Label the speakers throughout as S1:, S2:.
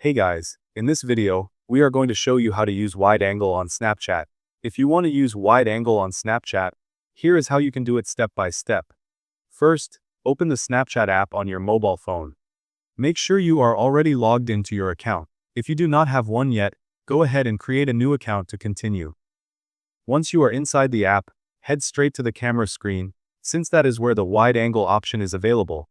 S1: Hey guys, in this video, we are going to show you how to use wide angle on Snapchat. If you want to use wide angle on Snapchat, here is how you can do it step by step. First, open the Snapchat app on your mobile phone. Make sure you are already logged into your account. If you do not have one yet, go ahead and create a new account to continue. Once you are inside the app, head straight to the camera screen, since that is where the wide angle option is available.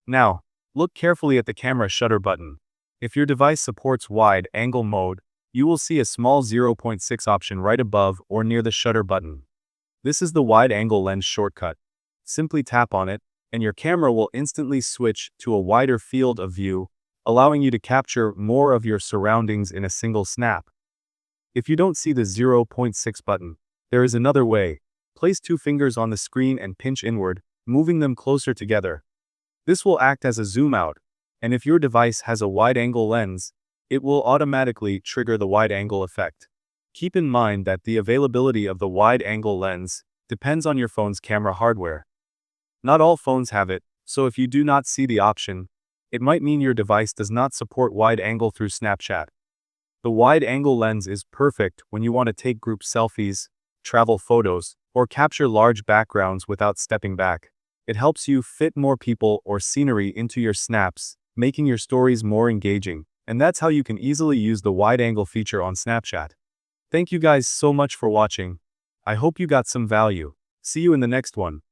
S1: Now, look carefully at the camera shutter button. If your device supports wide angle mode, you will see a small 0.6 option right above or near the shutter button. This is the wide angle lens shortcut. Simply tap on it, and your camera will instantly switch to a wider field of view, allowing you to capture more of your surroundings in a single snap. If you don't see the 0.6 button, there is another way. Place 2 fingers on the screen and pinch inward, moving them closer together. This will act as a zoom out, and if your device has a wide-angle lens, it will automatically trigger the wide-angle effect. Keep in mind that the availability of the wide-angle lens depends on your phone's camera hardware. Not all phones have it, so if you do not see the option, it might mean your device does not support wide angle through Snapchat. The wide-angle lens is perfect when you want to take group selfies, travel photos, or capture large backgrounds without stepping back. It helps you fit more people or scenery into your snaps, making your stories more engaging, and that's how you can easily use the wide-angle feature on Snapchat. Thank you guys so much for watching. I hope you got some value. See you in the next one.